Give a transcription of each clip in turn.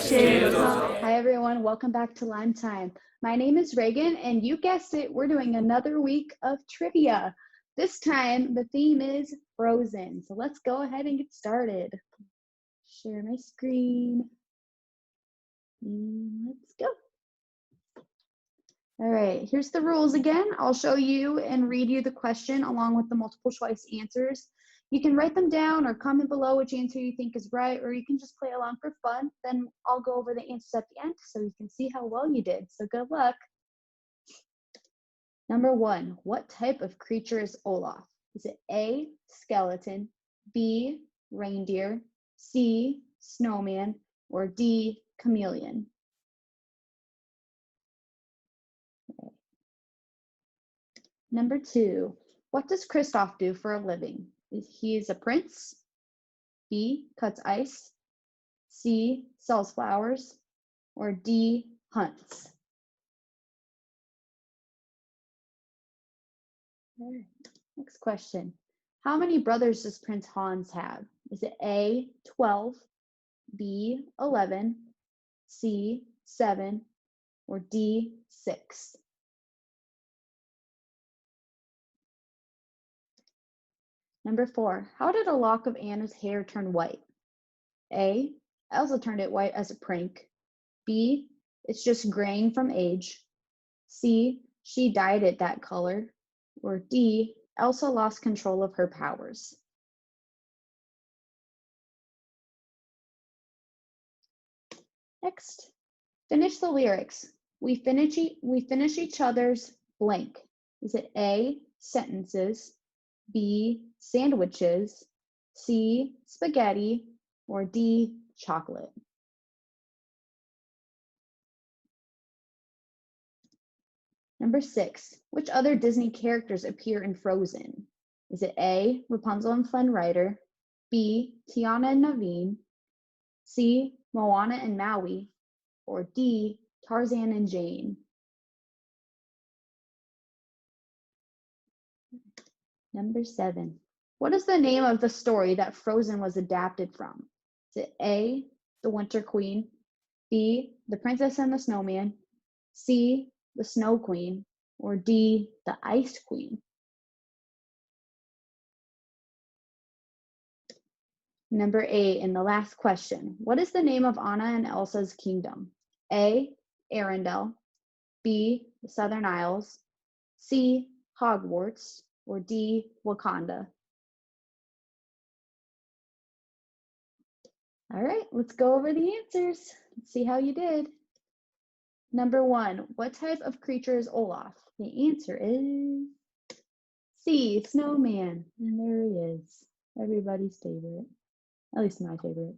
Hi everyone, welcome back to Lime Time. My name is Reagan, and you guessed it, we're doing another week of trivia. This time the theme is Frozen. So let's go ahead and get started. Share my screen. And let's go. All right, here's the rules again. I'll show you and read you the question along with the multiple choice answers. You can write them down or comment below which answer you think is right, or you can just play along for fun. Then I'll go over the answers at the end so you can see how well you did. So good luck. Number 1, what type of creature is Olaf? Is it A, skeleton, B, reindeer, C, snowman, or D, chameleon? Okay. Number 2, what does Kristoff do for a living? He is a prince, B, cuts ice, C, sells flowers, or D, hunts? All right. Next question. How many brothers does Prince Hans have? Is it A, 12, B, 11, C, 7, or D, 6? Number 4, how did a lock of Anna's hair turn white? A, Elsa turned it white as a prank. B, it's just graying from age. C, she dyed it that color. Or D, Elsa lost control of her powers. Next, finish the lyrics. We finish each other's blank. Is it A, sentences, B, sandwiches, C, spaghetti, or D, chocolate? Number 6, which other Disney characters appear in Frozen? Is it A, Rapunzel and Flynn Rider, B, Tiana and Naveen, C, Moana and Maui, or D, Tarzan and Jane? Number 7, what is the name of the story that Frozen was adapted from? Is it A, The Winter Queen, B, The Princess and the Snowman, C, The Snow Queen, or D, The Ice Queen? Number 8, and the last question. What is the name of Anna and Elsa's kingdom? A, Arendelle, B, the Southern Isles, C, Hogwarts, or D, Wakanda? All right, let's go over the answers. Let's see how you did. Number 1, what type of creature is Olaf? The answer is C, snowman. And there he is, everybody's favorite, at least my favorite.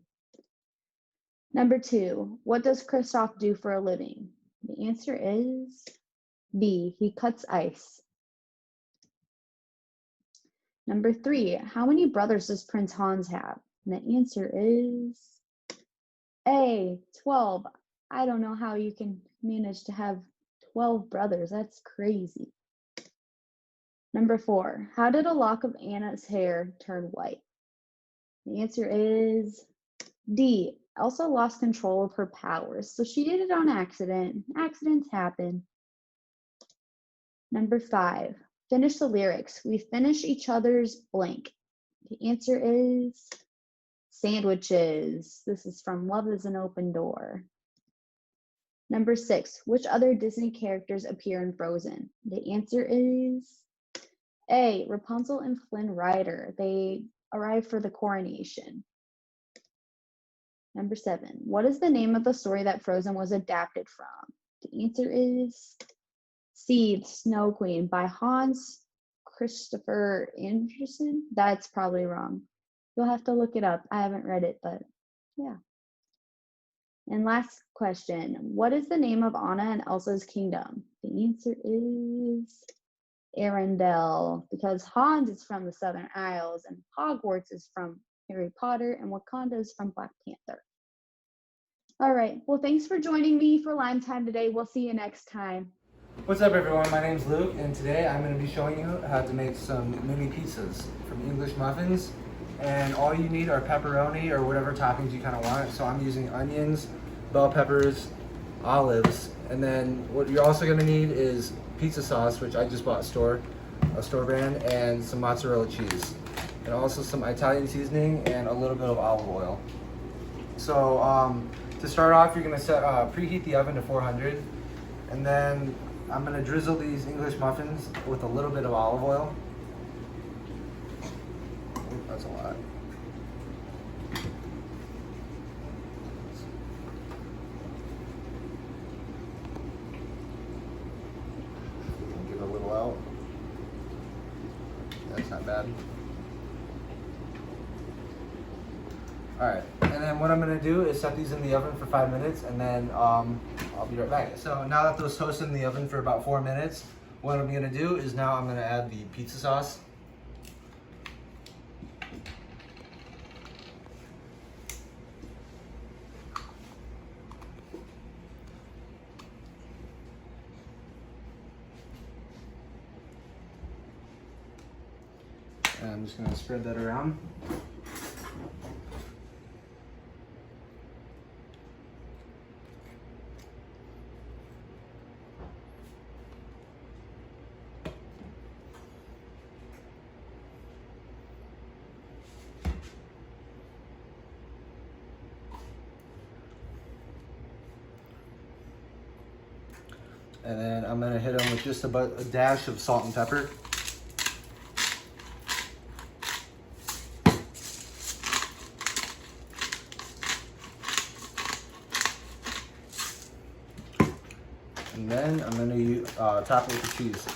Number 2, what does Kristoff do for a living? The answer is B, he cuts ice. Number 3, how many brothers does Prince Hans have? And the answer is A, 12. I don't know how you can manage to have 12 brothers. That's crazy. Number 4, how did a lock of Anna's hair turn white? The answer is D, Elsa lost control of her powers. So she did it on accident. Accidents happen. Number 5, finish the lyrics. We finish each other's blank. The answer is sandwiches. This is from Love is an Open Door. Number 6, which other Disney characters appear in Frozen? The answer is A, Rapunzel and Flynn Rider. They arrive for the coronation. Number 7, what is the name of the story that Frozen was adapted from? The answer is C, The Snow Queen by Hans Christopher Andersen. That's probably wrong. You'll have to look it up. I haven't read it, but yeah. And last question, what is the name of Anna and Elsa's kingdom? The answer is Arendelle, because Hans is from the Southern Isles and Hogwarts is from Harry Potter and Wakanda is from Black Panther. All right, well, thanks for joining me for Lime Time today. We'll see you next time. What's up everyone, my name's Luke and today I'm going to be showing you how to make some mini pizzas from English muffins. And all you need are pepperoni or whatever toppings you kind of want. So I'm using onions, bell peppers, olives, and then what you're also gonna need is pizza sauce, which I just bought a store brand, and some mozzarella cheese, and also some Italian seasoning and a little bit of olive oil. So to start off, you're gonna preheat the oven to 400, and then I'm gonna drizzle these English muffins with a little bit of olive oil. Ooh, that's a lot. Give it a little out. That's not bad. Alright, and then what I'm gonna do is set these in the oven for 5 minutes, and then I'll be right back. So now that those toasted in the oven for about 4 minutes, what I'm gonna do is now I'm gonna add the pizza sauce. And I'm just gonna spread that around. And then I'm gonna hit them with just about a dash of salt and pepper. And then I'm gonna top it with the cheese.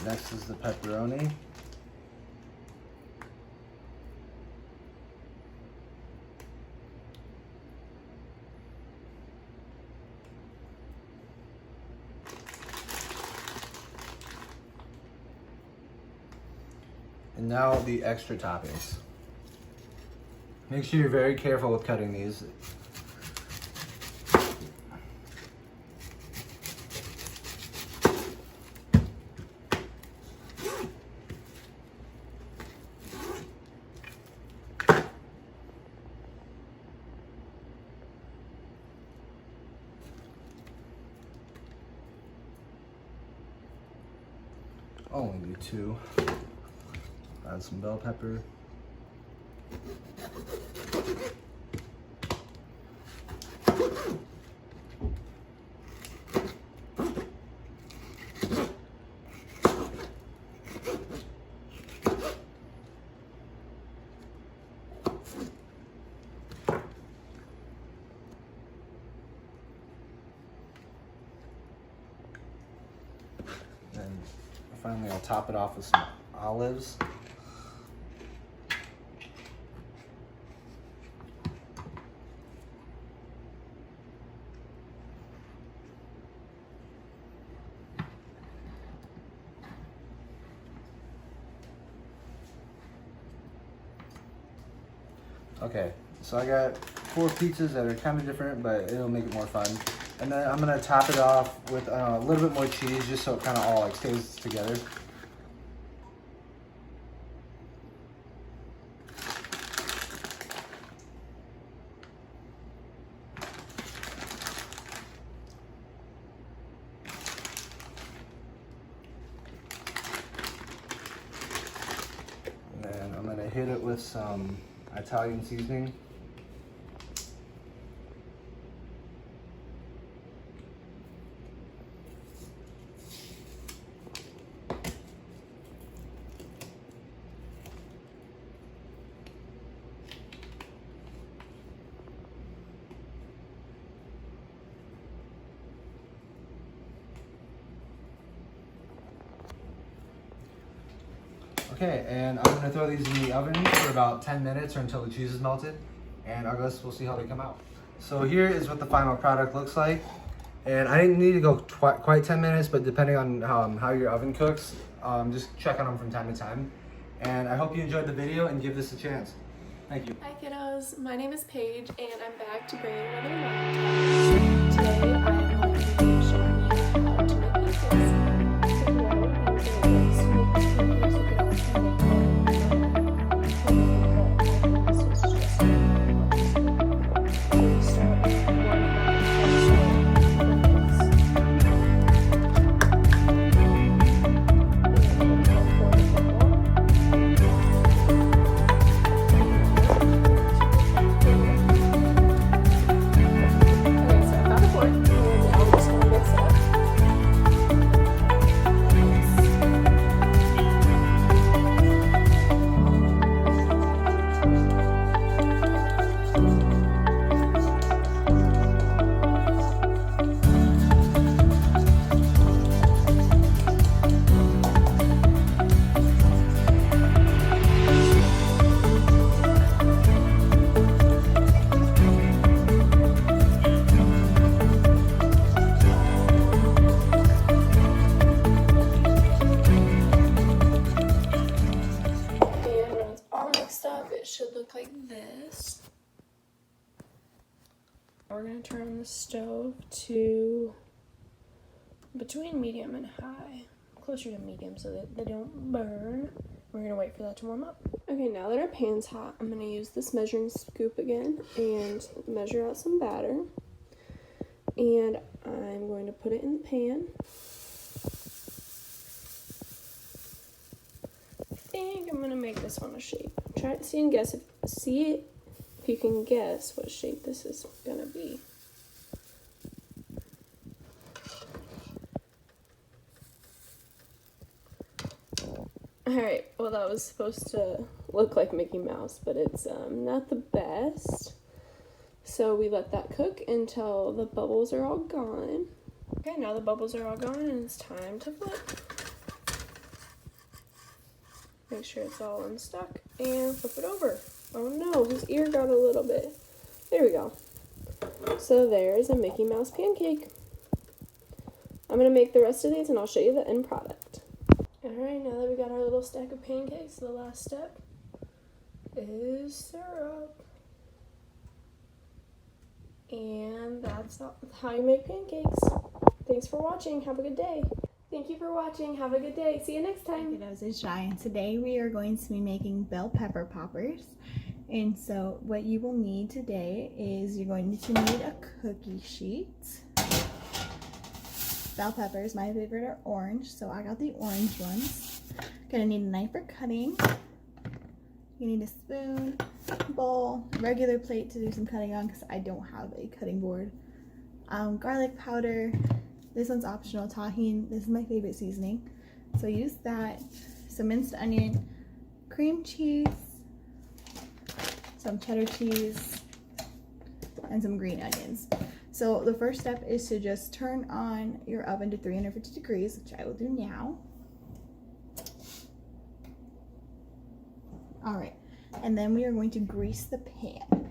Next is the pepperoni. And now the extra toppings. Make sure you're very careful with cutting these. Only do 2. Add some bell pepper. And finally, I'll top it off with some olives. Okay, so I got 4 pizzas that are kind of different, but it'll make it more fun. And then I'm gonna top it off with a little bit more cheese, just so it kind of all like stays together. And then I'm gonna hit it with some Italian seasoning. Okay, and I'm gonna throw these in the oven for about 10 minutes or until the cheese is melted, and I guess we'll see how they come out. So here is what the final product looks like. And I didn't need to go quite 10 minutes, but depending on how your oven cooks, just check on them from time to time. And I hope you enjoyed the video and give this a chance. Thank you. Hi kiddos, my name is Paige and I'm back to bring you another vlog. Today I am going to be showing you how to make pancakes. So for that, we're going to do is to make pancakes. You can also make them this was just so we start with warming up the should look like this. We're going to turn the stove to between medium and high, closer to medium so that they don't burn. We're going to wait for that to warm up. Okay, now that our pan's hot, I'm going to use this measuring scoop again and measure out some batter. And I'm going to put it in the pan. I think I'm going to make this one a shape. Try to see and guess if you can guess what shape this is gonna be. Alright, well that was supposed to look like Mickey Mouse, but it's not the best. So we let that cook until the bubbles are all gone. Okay, now the bubbles are all gone and it's time to flip. Make sure it's all unstuck and flip it over. Oh no, his ear got a little bit. There we go. So there's a Mickey Mouse pancake. I'm going to make the rest of these and I'll show you the end product. Alright, now that we got our little stack of pancakes, the last step is syrup. And that's how you make pancakes. Thanks for watching. Have a good day. Thank you for watching. Have a good day. See you next time. Kiddos, it's Shy, and today we are going to be making bell pepper poppers. And so what you will need today is you're going to need a cookie sheet. Bell peppers, my favorite are orange, so I got the orange ones. Gonna need a knife for cutting. You need a spoon, bowl, regular plate to do some cutting on because I don't have a cutting board. Garlic powder. This one's optional, tahini. This is my favorite seasoning. So use that. Some minced onion, cream cheese, some cheddar cheese, and some green onions. So the first step is to just turn on your oven to 350 degrees, which I will do now. All right, and then we are going to grease the pan.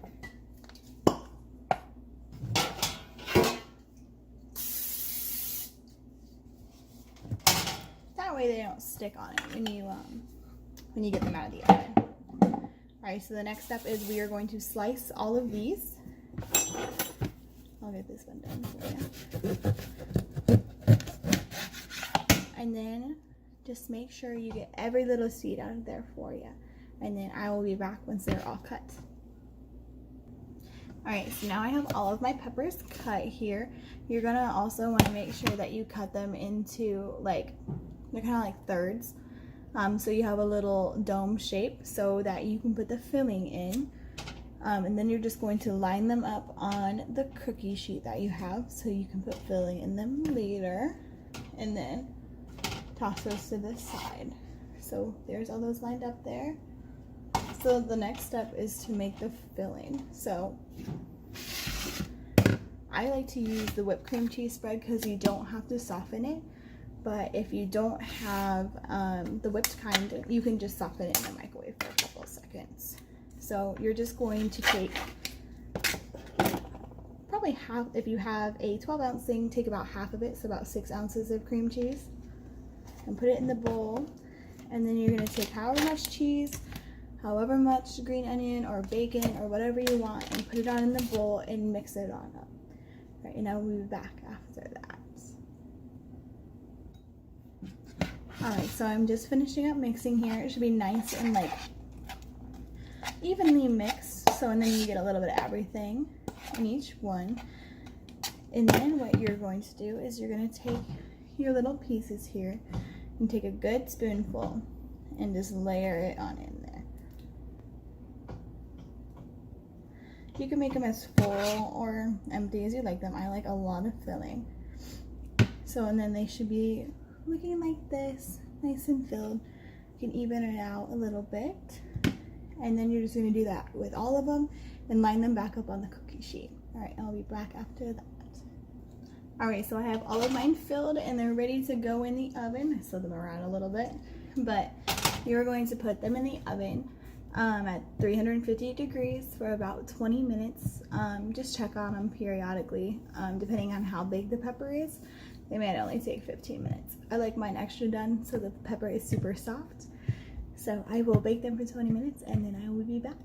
That way they don't stick on it when you get them out of the oven. All right, so the next step is we are going to slice all of these. I'll get this one done for you. And then just make sure you get every little seed out of there for you. And then I will be back once they're all cut. All right, so now I have all of my peppers cut here. You're gonna also want to make sure that you cut them into they're kind of like thirds. So you have a little dome shape so that you can put the filling in. And then you're just going to line them up on the cookie sheet that you have so you can put filling in them later. And then toss those to the side. So there's all those lined up there. So the next step is to make the filling. So I like to use the whipped cream cheese spread because you don't have to soften it. But if you don't have the whipped kind, you can just soften it in the microwave for a couple of seconds. So you're just going to take probably half, if you have a 12-ounce thing, take about half of it, so about 6 ounces of cream cheese, and put it in the bowl. And then you're gonna take however much cheese, however much green onion or bacon or whatever you want, and put it on in the bowl and mix it on up. Right, and I'll be back after that. Alright, so I'm just finishing up mixing here. It should be nice and like evenly mixed. So, and then you get a little bit of everything in each one. And then what you're going to do is you're going to take your little pieces here and take a good spoonful and just layer it on in there. You can make them as full or empty as you like them. I like a lot of filling. So, and then they should be looking like this, nice and filled. You can even it out a little bit. And then you're just going to do that with all of them and line them back up on the cookie sheet. Alright, I'll be back after that. Alright, so I have all of mine filled and they're ready to go in the oven. I slid them around a little bit. But you're going to put them in the oven at 350 degrees for about 20 minutes. Just check on them periodically, depending on how big the pepper is. They might only take 15 minutes. I like mine extra done so the pepper is super soft. So I will bake them for 20 minutes and then I will be back.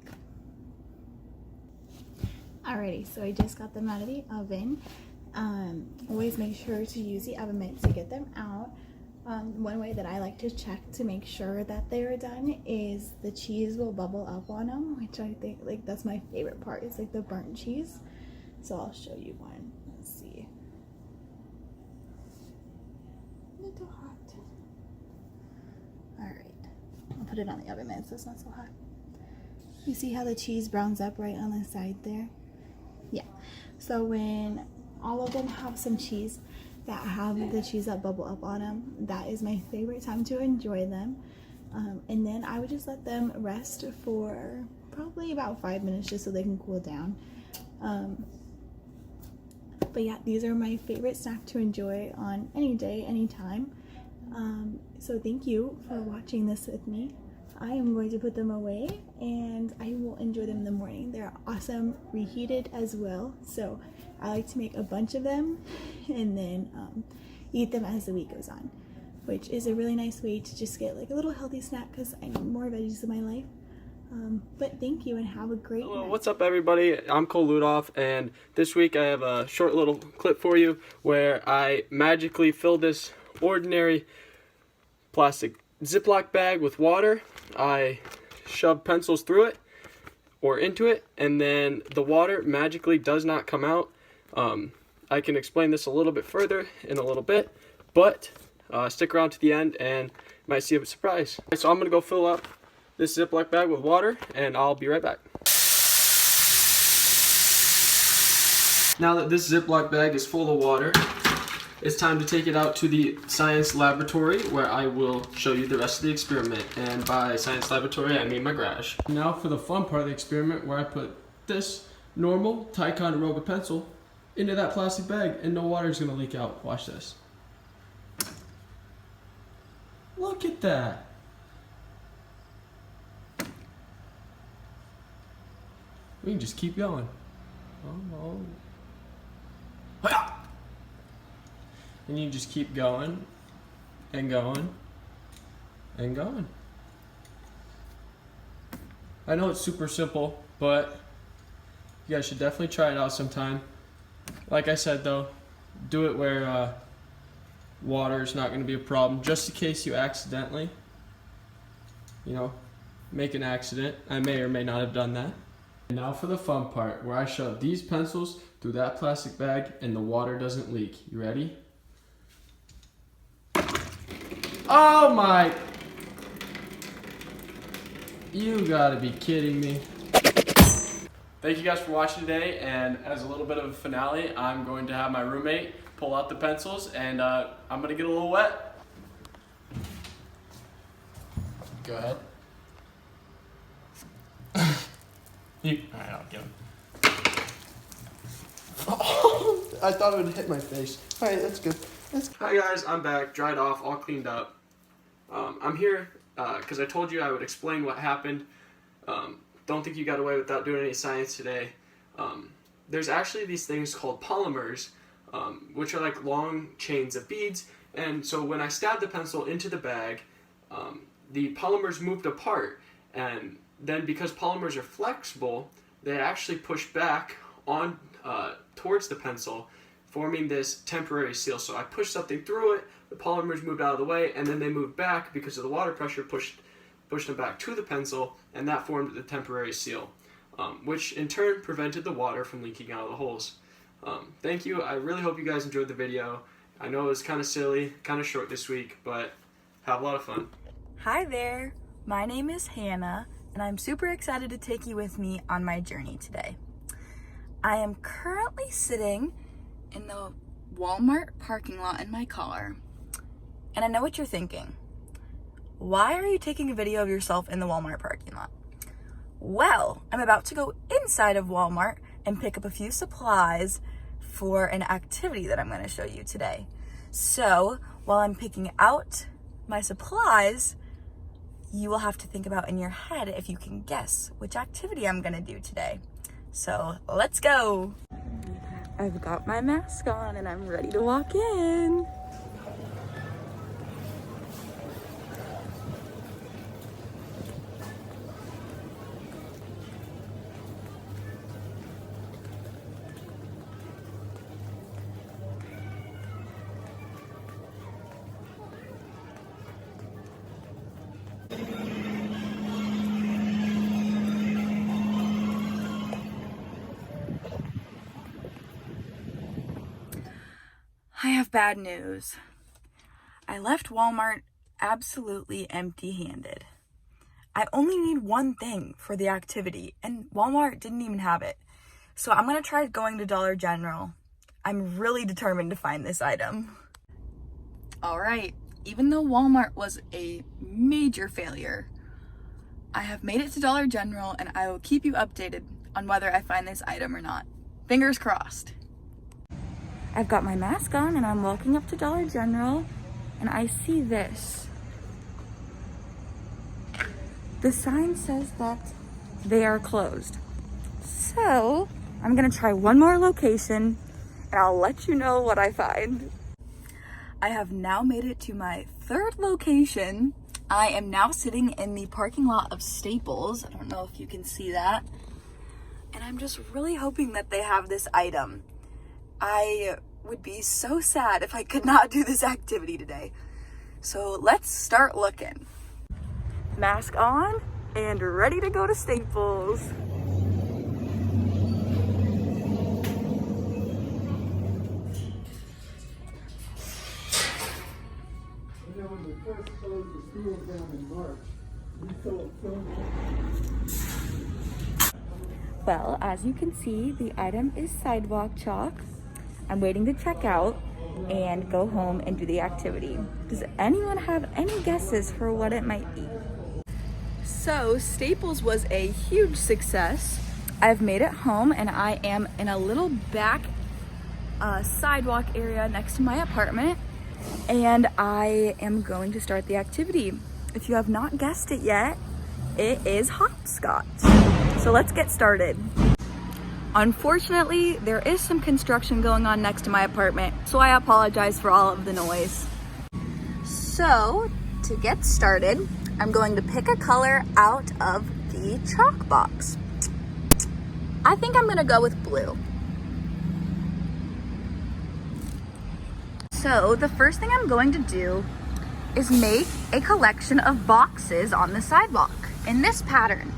Alrighty, so I just got them out of the oven. Always make sure to use the oven mitt to get them out. One way that I like to check to make sure that they are done is the cheese will bubble up on them, which I think like that's my favorite part, is like the burnt cheese. So I'll show you one. Let's see. A little hot. Alright, I'll put it on the oven mitt so it's not so hot. You see how the cheese browns up right on the side there? Yeah. So when all of them have some cheese that have the cheese that bubble up on them, that is my favorite time to enjoy them. And then I would just let them rest for probably about 5 minutes just so they can cool down. But yeah, these are my favorite snack to enjoy on any day, anytime. So thank you for watching this with me. I am going to put them away and I will enjoy them in the morning. They're awesome, reheated as well. So I like to make a bunch of them and then eat them as the week goes on, which is a really nice way to just get like a little healthy snack because I need more veggies in my life. But thank you and have a great night. What's up everybody? I'm Cole Ludoff and this week I have a short little clip for you where I magically fill this ordinary plastic Ziploc bag with water. I shove pencils through it or into it and then the water magically does not come out. I can explain this a little bit further in a little bit, but stick around to the end and you might see a surprise. So I'm going to go fill up this Ziploc bag with water and I'll be right back. Now that this Ziploc bag is full of water, it's time to take it out to the science laboratory where I will show you the rest of the experiment. And by science laboratory, I mean my garage. Now for the fun part of the experiment where I put this normal Ticonderoga pencil into that plastic bag and no water is going to leak out. Watch this. Look at that. We can just keep going. Oh. And you just keep going and going and going. I know it's super simple, but you guys should definitely try it out sometime. Like I said though, do it where water is not going to be a problem, just in case you accidentally, make an accident. I may or may not have done that. And now for the fun part, where I shove these pencils through that plastic bag and the water doesn't leak. You ready? Oh my! You gotta be kidding me. Thank you guys for watching today, and as a little bit of a finale, I'm going to have my roommate pull out the pencils and I'm gonna get a little wet. Go ahead. Alright, I'll get him. Oh, I thought it would hit my face. Alright, that's good. Hi guys, I'm back, dried off, all cleaned up. I'm here because I told you I would explain what happened. Don't think you got away without doing any science today. There's actually these things called polymers, which are like long chains of beads. And so when I stabbed the pencil into the bag, the polymers moved apart, and then because polymers are flexible, they actually push back on towards the pencil, forming this temporary seal. So I pushed something through it, the polymers moved out of the way, and then they moved back because of the water pressure pushed them back to the pencil, and that formed the temporary seal, which in turn prevented the water from leaking out of the holes. Thank you. I really hope you guys enjoyed the video. I know it was kind of silly, kind of short this week, but have a lot of fun. Hi there, my name is Hannah, and I'm super excited to take you with me on my journey today. I am currently sitting in the Walmart parking lot in my car, and I know what you're thinking. Why are you taking a video of yourself in the Walmart parking lot? Well, I'm about to go inside of Walmart and pick up a few supplies for an activity that I'm going to show you today. So, while I'm picking out my supplies, you will have to think about in your head if you can guess which activity I'm going to do today. So, let's go! I've got my mask on and I'm ready to walk in. I have bad news. I left Walmart absolutely empty-handed. I only need one thing for the activity, and Walmart didn't even have it. So I'm gonna try going to Dollar General. I'm really determined to find this item. All right, even though Walmart was a major failure, I have made it to Dollar General, and I will keep you updated on whether I find this item or not. Fingers crossed. I've got my mask on and I'm walking up to Dollar General and I see this. The sign says that they are closed. So I'm gonna try one more location and I'll let you know what I find. I have now made it to my third location. I am now sitting in the parking lot of Staples. I don't know if you can see that. And I'm just really hoping that they have this item. I would be so sad if I could not do this activity today. So let's start looking. Mask on and ready to go to Staples. You know, when we first closed the school down in March, we sold so much. Well, as you can see, the item is sidewalk chalk. I'm waiting to check out and go home and do the activity. Does anyone have any guesses for what it might be? So Staples was a huge success. I've made it home and I am in a little back sidewalk area next to my apartment, and I am going to start the activity. If you have not guessed it yet, it is hopscotch. So let's get started. Unfortunately, there is some construction going on next to my apartment, so I apologize for all of the noise. So, to get started, I'm going to pick a color out of the chalk box. I think I'm gonna go with blue. So, the first thing I'm going to do is make a collection of boxes on the sidewalk in this pattern.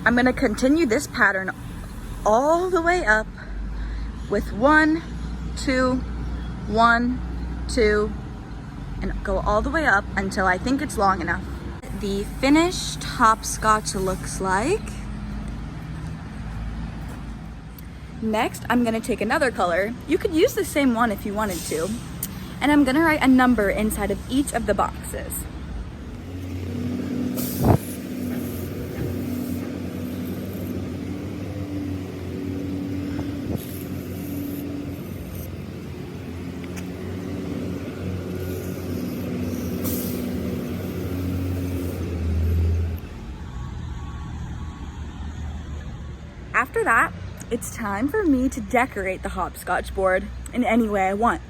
I'm gonna continue this pattern all the way up with 1, 2, 1, 2, and go all the way up until I think it's long enough. The finished hopscotch looks like. Next, I'm gonna take another color. You could use the same one if you wanted to. And I'm gonna write a number inside of each of the boxes. After that, it's time for me to decorate the hopscotch board in any way I want.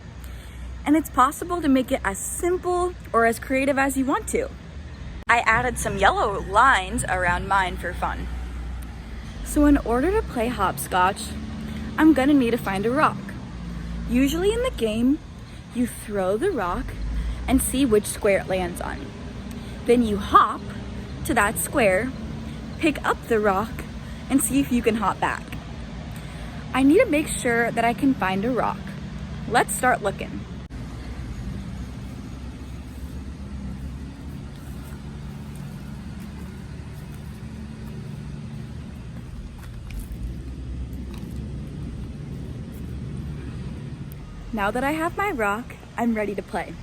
And it's possible to make it as simple or as creative as you want to. I added some yellow lines around mine for fun. So in order to play hopscotch, I'm gonna need to find a rock. Usually in the game, you throw the rock and see which square it lands on. Then you hop to that square, pick up the rock, and see if you can hop back. I need to make sure that I can find a rock. Let's start looking. Now that I have my rock, I'm ready to play.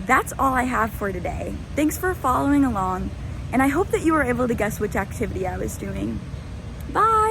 That's all I have for today. Thanks for following along, and I hope that you were able to guess which activity I was doing. Bye!